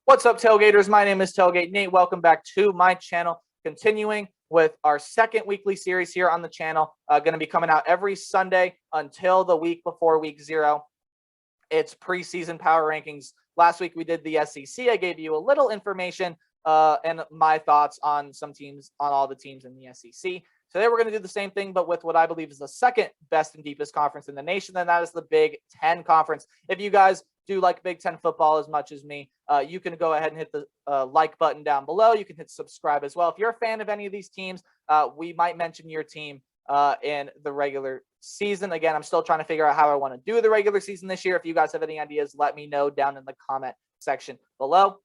What's up, Tailgaters? My name is Tailgate Nate. Welcome back to my channel. Continuing with our second weekly series here on the channel. Going to be coming out every Sunday until the week before week 0. It's preseason power rankings. Last week we did the SEC. I gave you a little information and my thoughts on some teams, on all the teams in the SEC. Today we're going to do the same thing, but with what I believe is the second best and deepest conference in the nation, and that is the Big Ten Conference. If you guys do like Big Ten football as much as me, you can go ahead and hit the like button down below. You can hit subscribe as well. If you're a fan of any of these teams, we might mention your team in the regular season. Again, I'm still trying to figure out how I want to do the regular season this year. If you guys have any ideas, let me know down in the comment section below.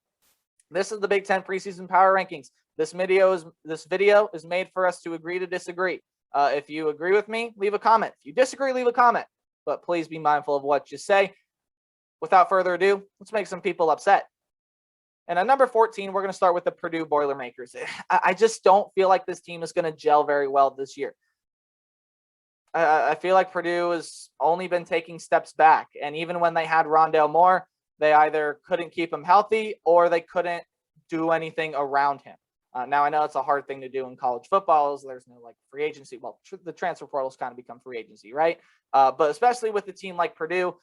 This is the Big Ten preseason power rankings. This video is made for us to agree to disagree. If you agree with me, leave a comment. If you disagree, leave a comment. But please be mindful of what you say. Without further ado, let's make some people upset. And at number 14, we're going to start with the Purdue Boilermakers. I just don't feel like this team is going to gel very well this year. I feel like Purdue has only been taking steps back. And even when they had Rondale Moore, they either couldn't keep him healthy or they couldn't do anything around him. Now, I know it's a hard thing to do in college football. There's no like free agency. Well, the transfer portal's kind of become free agency, right? But especially with a team like Purdue,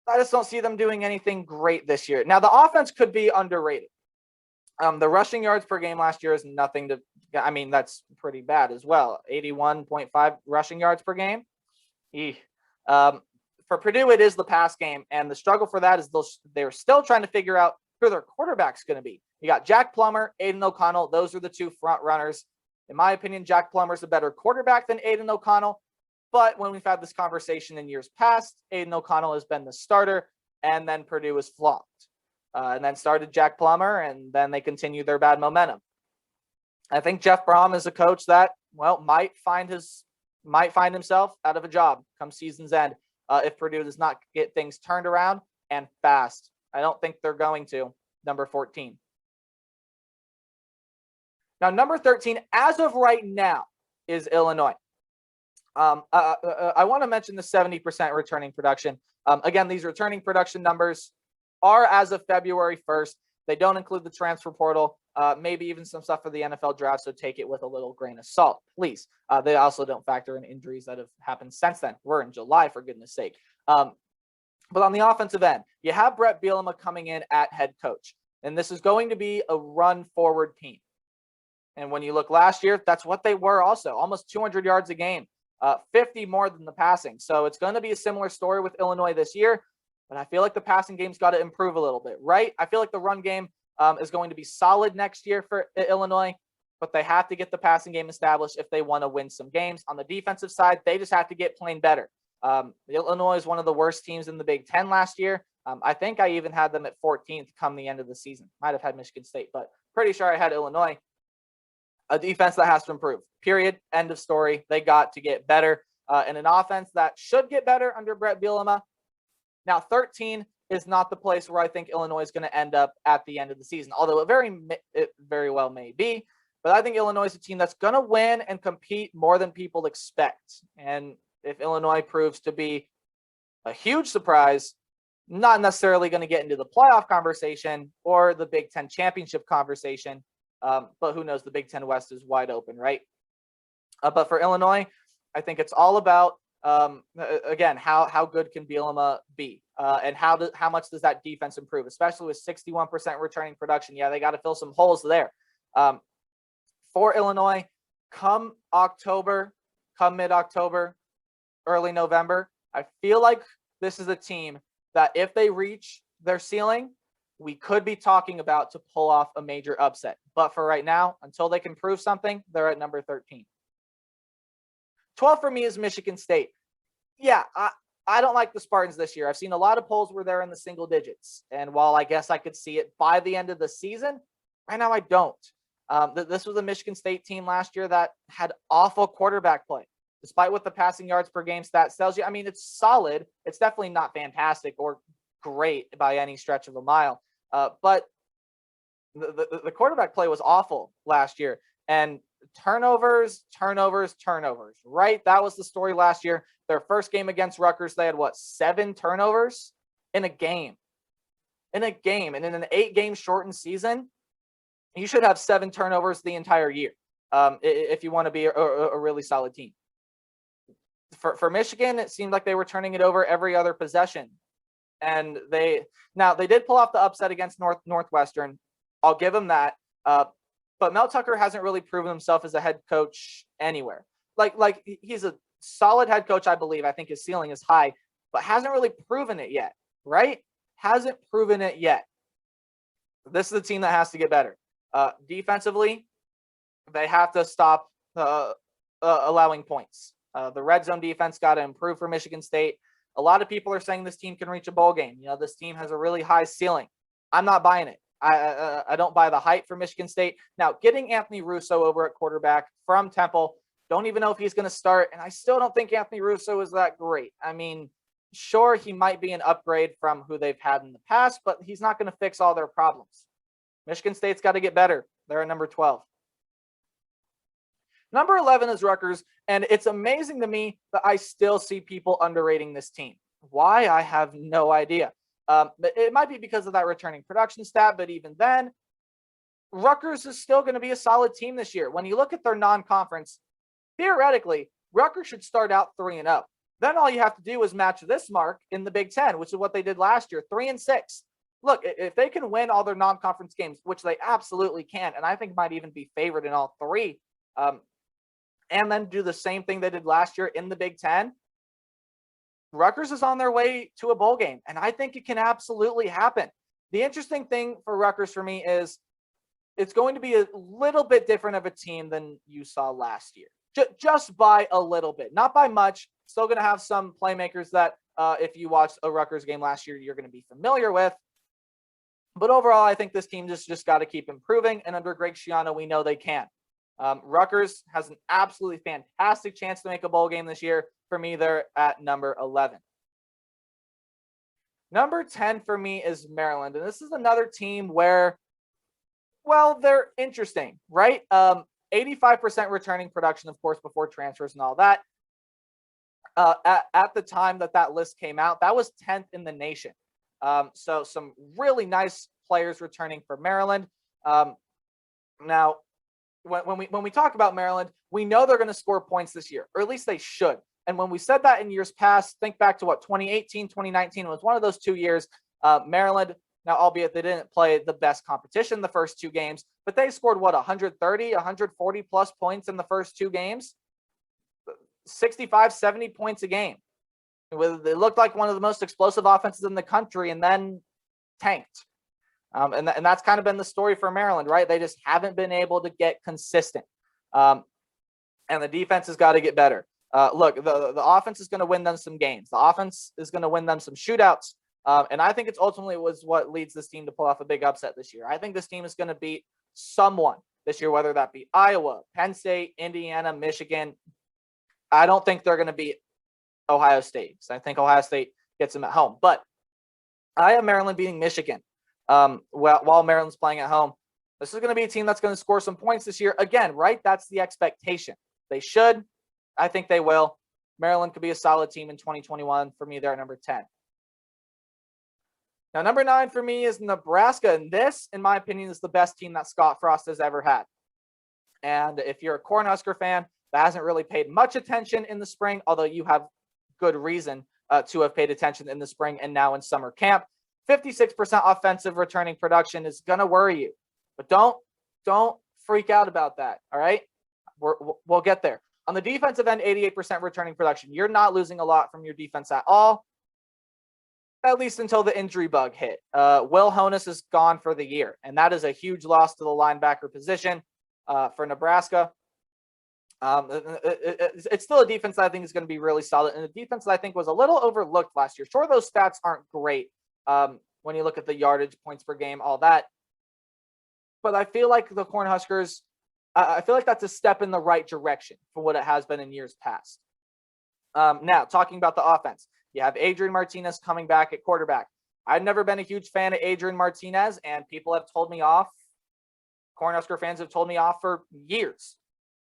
I just don't see them doing anything great this year. Now, the offense could be underrated. The rushing yards per game last year is nothing to, I mean, that's pretty bad as well. 81.5 rushing yards per game. For Purdue, it is the pass game. And the struggle for that is they're still trying to figure out who their quarterback's going to be. You got Jack Plummer, Aiden O'Connell. Those are the two front runners. In my opinion, Jack Plummer's a better quarterback than Aiden O'Connell. But when we've had this conversation in years past, Aiden O'Connell has been the starter, and then Purdue has flopped. And then started Jack Plummer, and then they continue their bad momentum. I think Jeff Brom is a coach that, well, might find himself out of a job come season's end if Purdue does not get things turned around and fast. I don't think they're going to. Number 14. Now, number 13, as of right now, is Illinois. I want to mention the 70% returning production. Again, these returning production numbers are as of February 1st. They don't include the transfer portal, maybe even some stuff for the NFL draft, so take it with a little grain of salt, please. They also don't factor in injuries that have happened since then. We're in July, for goodness sake. But on the offensive end, you have Brett Bielema coming in at head coach, and this is going to be a run-forward team. And when you look last year, that's what they were also, almost 200 yards a game, 50 more than the passing. So it's going to be a similar story with Illinois this year, but I feel like the passing game's got to improve a little bit, right? I feel like the run game is going to be solid next year for Illinois, but they have to get the passing game established if they want to win some games. On the defensive side, they just have to get plain better. Illinois is one of the worst teams in the Big Ten last year. I think I even had them at 14th come the end of the season. Might have had Michigan State, but pretty sure I had Illinois. A defense that has to improve, period, end of story. They got to get better, and an offense that should get better under Brett Bielema. Now, 13 is not the place where I think Illinois is going to end up at the end of the season, although it very well may be. But I think Illinois is a team that's going to win and compete more than people expect. And if Illinois proves to be a huge surprise, not necessarily going to get into the playoff conversation or the Big Ten championship conversation, but who knows? The Big Ten West is wide open, right? But for Illinois, I think it's all about, again, how good can Bielema be? And how much does that defense improve, especially with 61% returning production? Yeah, they got to fill some holes there. For Illinois, come mid-October, early November, I feel like this is a team that if they reach their ceiling, we could be talking about to pull off a major upset. But for right now, until they can prove something, they're at number 13. 12 for me is Michigan State. Yeah, I don't like the Spartans this year. I've seen a lot of polls where they're in the single digits. And while I guess I could see it by the end of the season, right now I don't. This was a Michigan State team last year that had awful quarterback play. Despite what the passing yards per game stats tells you, I mean, it's solid. It's definitely not fantastic or great by any stretch of a mile. But the quarterback play was awful last year. And turnovers, right? That was the story last year. Their first game against Rutgers, they had 7 turnovers in a game. in a game. And in an 8-game shortened season, you should have 7 turnovers the entire year if you want to be a really solid team. For Michigan, it seemed like they were turning it over every other possession. And they did pull off the upset against Northwestern. I'll give them that. But Mel Tucker hasn't really proven himself as a head coach anywhere. Like he's a solid head coach, I believe. I think his ceiling is high, but hasn't really proven it yet, right? Hasn't proven it yet. This is the team that has to get better. Defensively, they have to stop allowing points. The red zone defense got to improve for Michigan State. A lot of people are saying this team can reach a bowl game. This team has a really high ceiling. I'm not buying it. I don't buy the hype for Michigan State. Now, getting Anthony Russo over at quarterback from Temple, don't even know if he's going to start, and I still don't think Anthony Russo is that great. I mean, sure, he might be an upgrade from who they've had in the past, but he's not going to fix all their problems. Michigan State's got to get better. They're at number 12. Number 11 is Rutgers, and it's amazing to me that I still see people underrating this team. Why? I have no idea. It might be because of that returning production stat, but even then, Rutgers is still going to be a solid team this year. When you look at their non-conference, theoretically, Rutgers should start out 3-0. Then all you have to do is match this mark in the Big Ten, which is what they did last year, 3-6. Look, if they can win all their non-conference games, which they absolutely can, and I think might even be favored in all 3, and then do the same thing they did last year in the Big Ten, Rutgers is on their way to a bowl game, and I think it can absolutely happen. The interesting thing for Rutgers for me is it's going to be a little bit different of a team than you saw last year, just by a little bit, not by much. Still going to have some playmakers that if you watched a Rutgers game last year, you're going to be familiar with. But overall, I think this team just got to keep improving, and under Greg Schiano, we know they can. Rutgers has an absolutely fantastic chance to make a bowl game this year. For me, they're at number 11. Number 10 for me is Maryland, and this is another team where, well, they're interesting, right? 85% returning production, of course, before transfers and all that. At the time that list came out, that was 10th in the nation. So some really nice players returning for Maryland. Now, when we talk about Maryland, we know they're going to score points this year, or at least they should. And when we said that in years past, think back to 2018, 2019 was one of those 2 years. Maryland, now albeit they didn't play the best competition the first 2 games, but they scored 130, 140 plus points in the first 2 games, 65, 70 points a game. They looked like one of the most explosive offenses in the country, and then tanked. And that's kind of been the story for Maryland, right? They just haven't been able to get consistent. And the defense has got to get better. Look, the offense is going to win them some games. The offense is going to win them some shootouts. And I think it's ultimately was what leads this team to pull off a big upset this year. I think this team is going to beat someone this year, whether that be Iowa, Penn State, Indiana, Michigan. I don't think they're going to beat Ohio State. So I think Ohio State gets them at home. But I have Maryland beating Michigan while Maryland's playing at home. This is going to be a team that's going to score some points this year. Again, right? That's the expectation. They should. I think they will. Maryland could be a solid team in 2021. For me, they're at number 10. Now, number 9 for me is Nebraska. And this, in my opinion, is the best team that Scott Frost has ever had. And if you're a Cornhusker fan that hasn't really paid much attention in the spring, although you have good reason to have paid attention in the spring and now in summer camp, 56% offensive returning production is going to worry you. But don't freak out about that, all right? We'll get there. On the defensive end, 88% returning production. You're not losing a lot from your defense at all, at least until the injury bug hit. Will Honus is gone for the year, and that is a huge loss to the linebacker position for Nebraska. It's still a defense that I think is going to be really solid, and a defense that I think was a little overlooked last year. Sure, those stats aren't great when you look at the yardage, points per game, all that. But I feel like the Cornhuskers, I feel like that's a step in the right direction from what it has been in years past. Now, talking about the offense, you have Adrian Martinez coming back at quarterback. I've never been a huge fan of Adrian Martinez, and people have told me off. Cornhusker fans have told me off for years.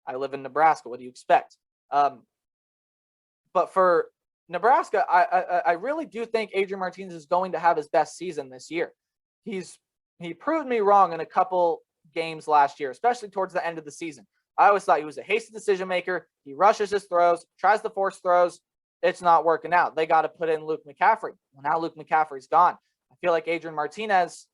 I live in Nebraska. What do you expect? But for Nebraska, I really do think Adrian Martinez is going to have his best season this year. he proved me wrong in a couple games last year, especially towards the end of the season. I always thought he was a hasty decision maker. He rushes his throws, tries to force throws. It's not working out. They got to put in Luke McCaffrey. Well, now Luke McCaffrey's gone. I feel like Adrian Martinez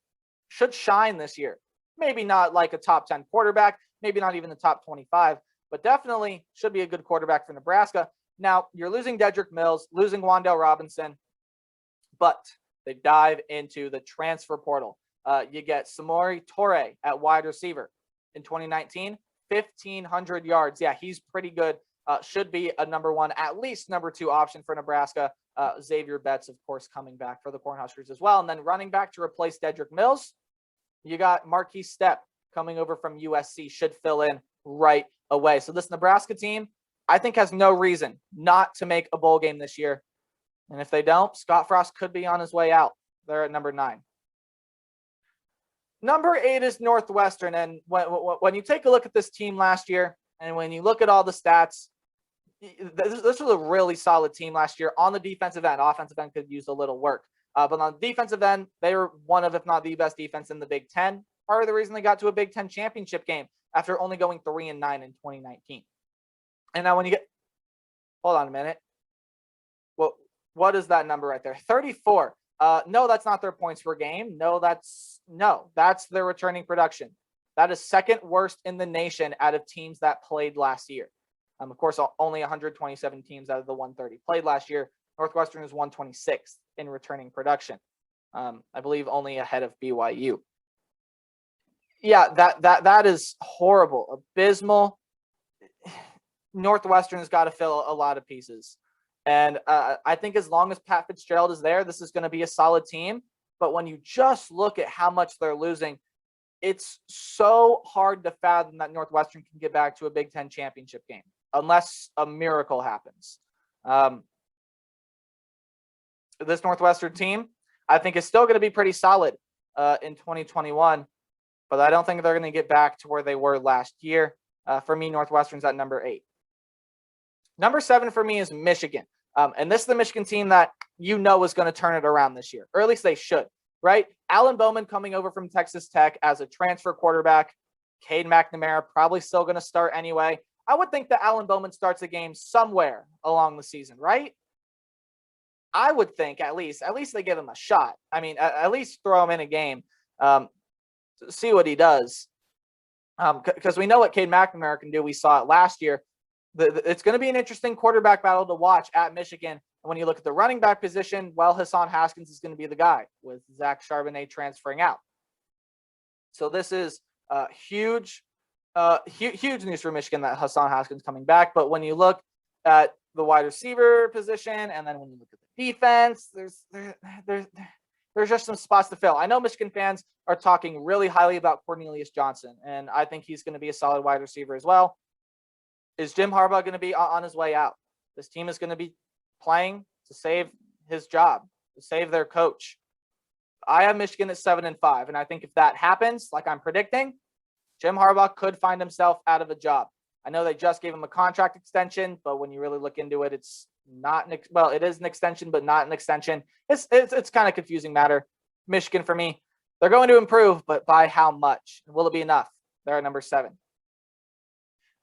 should shine this year. Maybe not like a top 10 quarterback, maybe not even the top 25, but definitely should be a good quarterback for Nebraska. Now, you're losing Dedrick Mills, losing Wan'Dale Robinson, but they dive into the transfer portal. You get Samori Torre at wide receiver. In 2019, 1,500 yards. Yeah, he's pretty good. Should be a number one, at least number two option for Nebraska. Xavier Betts, of course, coming back for the Cornhuskers as well. And then running back to replace Dedrick Mills, you got Marquise Stepp coming over from USC, should fill in right away. So this Nebraska team, I think, has no reason not to make a bowl game this year. And if they don't, Scott Frost could be on his way out. They're at number 9. Number 8 is Northwestern. And when you take a look at this team last year, and when you look at all the stats, this was a really solid team last year on the defensive end. Offensive end could use a little work. But on the defensive end, they were one of, if not the best defense in the Big Ten. Part of the reason they got to a Big Ten championship game after only going 3-9 in 2019. And now when you get, hold on a minute. Well, what is that number right there? 34. No, that's not their points per game. No, that's their returning production. That is second worst in the nation out of teams that played last year. Of course, only 127 teams out of the 130 played last year. Northwestern is 126th in returning production. I believe only ahead of BYU. Yeah, that is horrible, abysmal. Northwestern has got to fill a lot of pieces. And I think as long as Pat Fitzgerald is there, this is going to be a solid team. But when you just look at how much they're losing, it's so hard to fathom that Northwestern can get back to a Big Ten championship game unless a miracle happens. This Northwestern team, I think, is still going to be pretty solid in 2021, but I don't think they're going to get back to where they were last year. For me, Northwestern's at number 8. Number 7 for me is Michigan. And this is the Michigan team that is going to turn it around this year, or at least they should, right? Alan Bowman coming over from Texas Tech as a transfer quarterback. Cade McNamara probably still going to start anyway. I would think that Alan Bowman starts a game somewhere along the season, right? I would think at least they give him a shot. I mean, at least throw him in a game, see what he does. Because we know what Cade McNamara can do. We saw it last year. It's going to be an interesting quarterback battle to watch at Michigan. And when you look at the running back position, well, Hassan Haskins is going to be the guy with Zach Charbonnet transferring out. So this is huge news for Michigan that Hassan Haskins coming back. But when you look at the wide receiver position, and then when you look at the defense, there's just some spots to fill. I know Michigan fans are talking really highly about Cornelius Johnson, and I think he's going to be a solid wide receiver as well. Is Jim Harbaugh going to be on his way out? This team is going to be playing to save his job, to save their coach. I have Michigan at 7-5, and I think if that happens, like I'm predicting, Jim Harbaugh could find himself out of a job. I know they just gave him a contract extension, but when you really look into it, it's not it is an extension, but not an extension. It's kind of confusing matter. Michigan for me, they're going to improve, but by how much? Will it be enough? They're at number 7.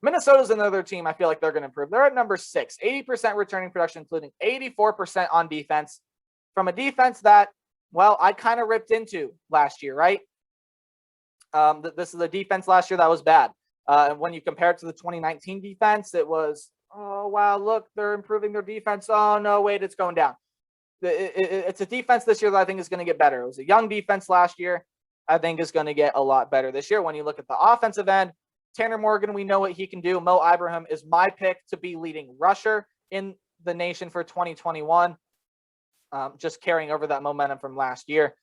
Minnesota's another team I feel like they're going to improve. They're at number 6, 80% returning production, including 84% on defense. From a defense that, well, I kind of ripped into last year, right? This is a defense last year that was bad. And when you compare it to the 2019 defense, it was, oh, wow, look, they're improving their defense. Oh, no, wait, it's going down. It's a defense this year that I think is going to get better. It was a young defense last year. I think is going to get a lot better this year. When you look at the offensive end, Tanner Morgan, we know what he can do. Mo Ibrahim is my pick to be leading rusher in the nation for 2021, just carrying over that momentum from last year.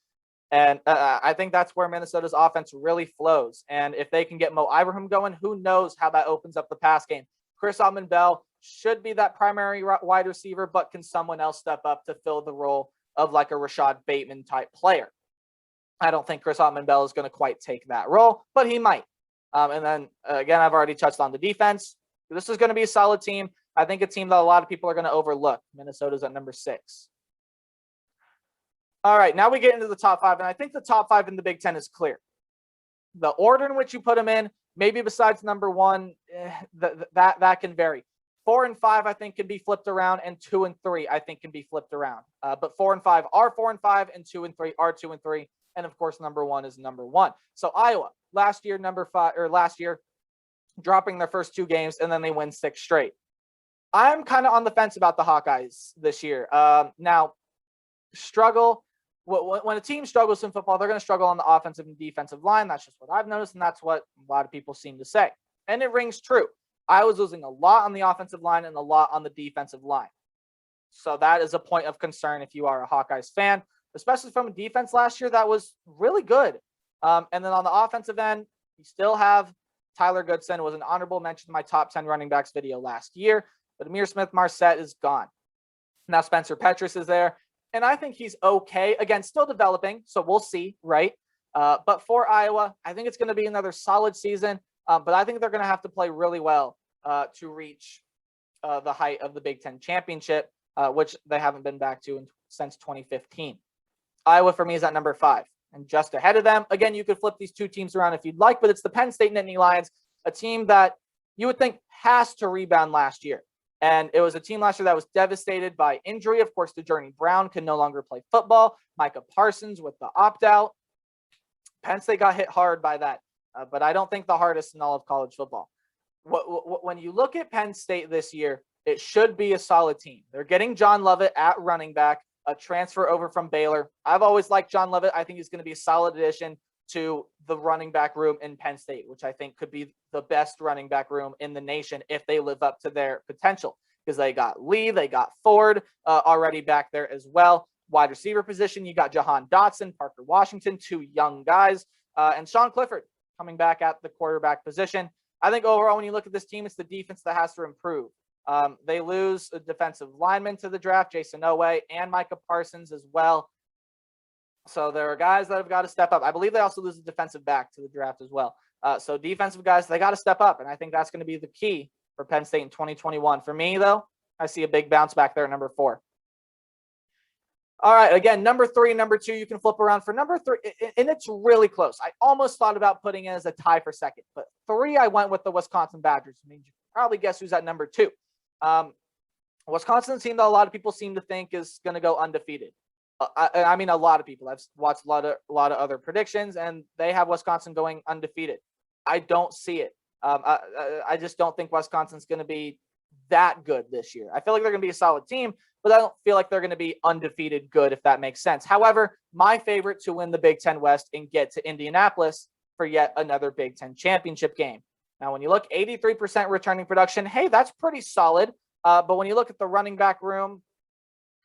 And I think that's where Minnesota's offense really flows. And if they can get Mo Ibrahim going, who knows how that opens up the pass game. Chris Autman-Bell should be that primary wide receiver, but can someone else step up to fill the role of like a Rashad Bateman type player? I don't think Chris Autman-Bell is going to quite take that role, but he might. And then, again, I've already touched on the defense. This is going to be a solid team. I think a team that a lot of people are going to overlook. Minnesota's at number 6. All right, now we get into the top 5, and I think the top 5 in the Big Ten is clear. The order in which you put them in, maybe besides number 1, that can vary. 4 and 5, I think, can be flipped around, and 2 and 3, I think, can be flipped around. But 4 and 5 are 4 and 5, and 2 and 3 are 2 and 3, and of course, number 1 is number 1. So Iowa, last year dropping their first 2 games, and then they win 6 straight. I'm kind of on the fence about the Hawkeyes this year. Now, struggle. When a team struggles in football, they're going to struggle on the offensive and defensive line. That's just what I've noticed, and that's what a lot of people seem to say. And it rings true. I was losing a lot on the offensive line and a lot on the defensive line. So that is a point of concern if you are a Hawkeyes fan, especially from a defense last year that was really good. And then on the offensive end, you still have Tyler Goodson, was an honorable mention in my top 10 running backs video last year. But Amir Smith-Marset is gone. Now Spencer Petras is there. And I think he's okay. Again, still developing, so we'll see, right? But for Iowa, I think it's going to be another solid season. But I think they're going to have to play really well to reach the height of the Big Ten championship, which they haven't been back to since 2015. Iowa, for me, is at number 5. And just ahead of them, again, you could flip these 2 teams around if you'd like, but it's the Penn State Nittany Lions, a team that you would think has to rebound last year. And it was a team last year that was devastated by injury. Of course, DeJourney Brown can no longer play football. Micah Parsons with the opt-out. Penn State got hit hard by that, but I don't think the hardest in all of college football. When you look at Penn State this year, it should be a solid team. They're getting John Lovett at running back, a transfer over from Baylor. I've always liked John Lovett. I think he's going to be a solid addition to the running back room in Penn State, which I think could be the best running back room in the nation if they live up to their potential, because they got Lee, they got Ford already back there as well. Wide receiver position, you got Jahan Dotson, Parker Washington, 2 young guys, and Sean Clifford coming back at the quarterback position. I think overall, when you look at this team, it's the defense that has to improve. They lose a defensive lineman to the draft, Jason Owe, and Micah Parsons as well. So there are guys that have got to step up. I believe they also lose a defensive back to the draft as well. So defensive guys, they got to step up. And I think that's going to be the key for Penn State in 2021. For me, though, I see a big bounce back there at number 4. All right, again, number 3 and number 2, you can flip around for number 3. And it's really close. I almost thought about putting it as a tie for second. But 3, I went with the Wisconsin Badgers. I mean, you can probably guess who's at number 2. Wisconsin team that a lot of people seem to think is going to go undefeated. I mean, a lot of people. I've watched a lot of other predictions, and they have Wisconsin going undefeated. I don't see it. I just don't think Wisconsin's going to be that good this year. I feel like they're going to be a solid team, but I don't feel like they're going to be undefeated good, if that makes sense. However, my favorite to win the Big Ten West and get to Indianapolis for yet another Big Ten championship game. Now, when you look 83% returning production, hey, that's pretty solid. But when you look at the running back room,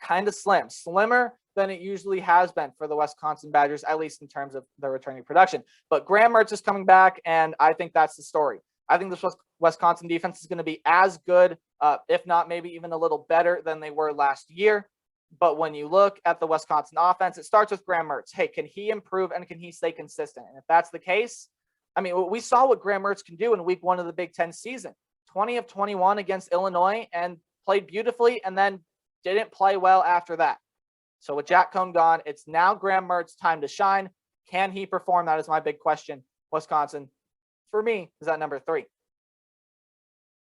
kind of slimmer than it usually has been for the Wisconsin Badgers, at least in terms of the returning production. But Graham Mertz is coming back, and I think that's the story. I think this Wisconsin defense is going to be as good, if not maybe even a little better than they were last year. But when you look at the Wisconsin offense, it starts with Graham Mertz. Hey, can he improve and can he stay consistent? And if that's the case, I mean, we saw what Graham Mertz can do in week 1 of the Big Ten season. 20 of 21 against Illinois and played beautifully and then didn't play well after that. So with Jack Cohn gone, it's now Graham Mertz's time to shine. Can he perform? That is my big question. Wisconsin, for me, is at number 3.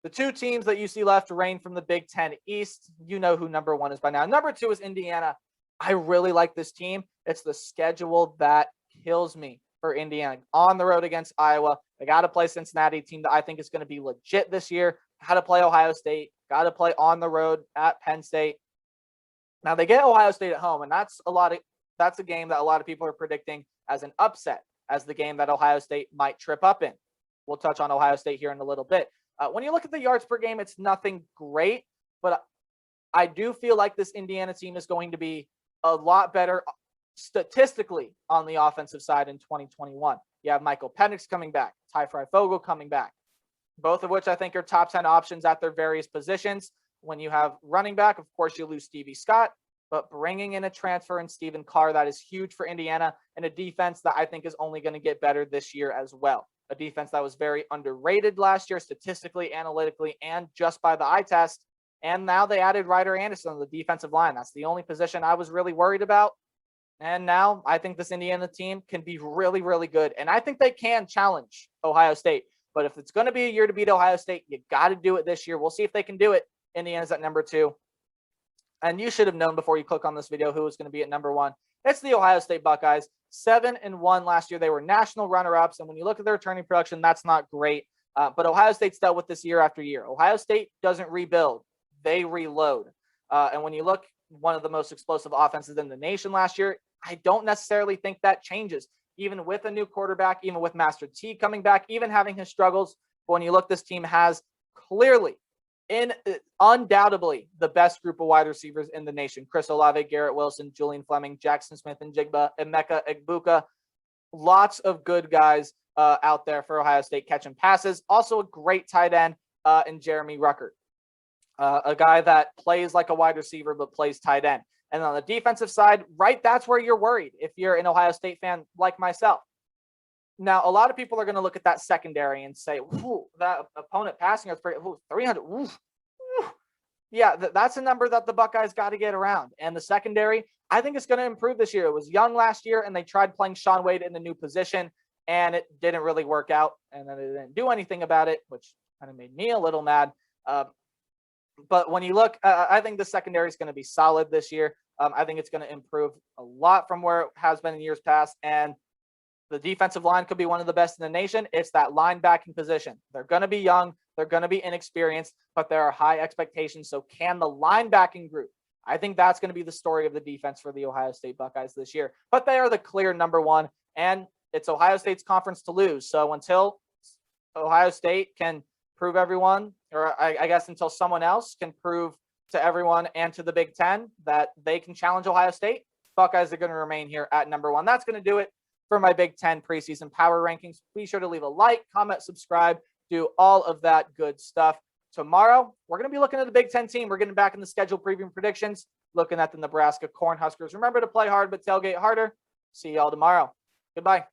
The 2 teams that you see left reign from the Big Ten East. You know who number 1 is by now. Number 2 is Indiana. I really like this team. It's the schedule that kills me for Indiana. On the road against Iowa. They got to play Cincinnati, team that I think is going to be legit this year. Got to play Ohio State. Got to play on the road at Penn State. Now they get Ohio State at home, and that's a game that a lot of people are predicting as an upset, as the game that Ohio State might trip up in. We'll touch on Ohio State here in a little bit. When you look at the yards per game, it's nothing great, but I do feel like this Indiana team is going to be a lot better statistically on the offensive side in 2021. You have Michael Penix coming back, Ty Fryfogle coming back, both of which I think are top 10 options at their various positions. When you have running back, of course, you lose Stevie Scott, but bringing in a transfer in Stephen Carr, that is huge for Indiana, and a defense that I think is only going to get better this year as well. A defense that was very underrated last year, statistically, analytically, and just by the eye test. And now they added Ryder Anderson on the defensive line. That's the only position I was really worried about. And now I think this Indiana team can be really, really good. And I think they can challenge Ohio State. But if it's going to be a year to beat Ohio State, you got to do it this year. We'll see if they can do it. Indiana's at number 2. And you should have known before you click on this video who was going to be at number 1. It's the Ohio State Buckeyes. 7-1 last year. They were national runner-ups. And when you look at their returning production, that's not great. But Ohio State's dealt with this year after year. Ohio State doesn't rebuild. They reload. And when you look, one of the most explosive offenses in the nation last year, I don't necessarily think that changes. Even with a new quarterback, even with Master T coming back, even having his struggles. But when you look, this team has clearly, undoubtedly, the best group of wide receivers in the nation. Chris Olave, Garrett Wilson, Julian Fleming, Jackson Smith and Jigba, Emeka Egbuka. Lots of good guys out there for Ohio State catching passes. Also a great tight end in Jeremy Ruckert. A guy that plays like a wide receiver but plays tight end. And on the defensive side, right, that's where you're worried if you're an Ohio State fan like myself. Now, a lot of people are going to look at that secondary and say, ooh, that opponent passing yards, 300. Ooh, ooh. Yeah, that's a number that the Buckeyes got to get around. And the secondary, I think it's going to improve this year. It was young last year, and they tried playing Shaun Wade in the new position, and it didn't really work out. And then they didn't do anything about it, which kind of made me a little mad. But when you look, I think the secondary is going to be solid this year. I think it's going to improve a lot from where it has been in years past. And the defensive line could be one of the best in the nation. It's that linebacking position. They're going to be young. They're going to be inexperienced, but there are high expectations. So can the linebacking group? I think that's going to be the story of the defense for the Ohio State Buckeyes this year. But they are the clear number 1, and it's Ohio State's conference to lose. So until Ohio State can prove everyone, or I guess until someone else can prove to everyone and to the Big Ten that they can challenge Ohio State, Buckeyes are going to remain here at number 1. That's going to do it for my Big Ten preseason power rankings. Be sure to leave a like, comment, subscribe, do all of that good stuff. Tomorrow, we're going to be looking at the Big Ten team. We're getting back in the schedule preview predictions, looking at the Nebraska Cornhuskers. Remember to play hard, but tailgate harder. See y'all tomorrow. Goodbye.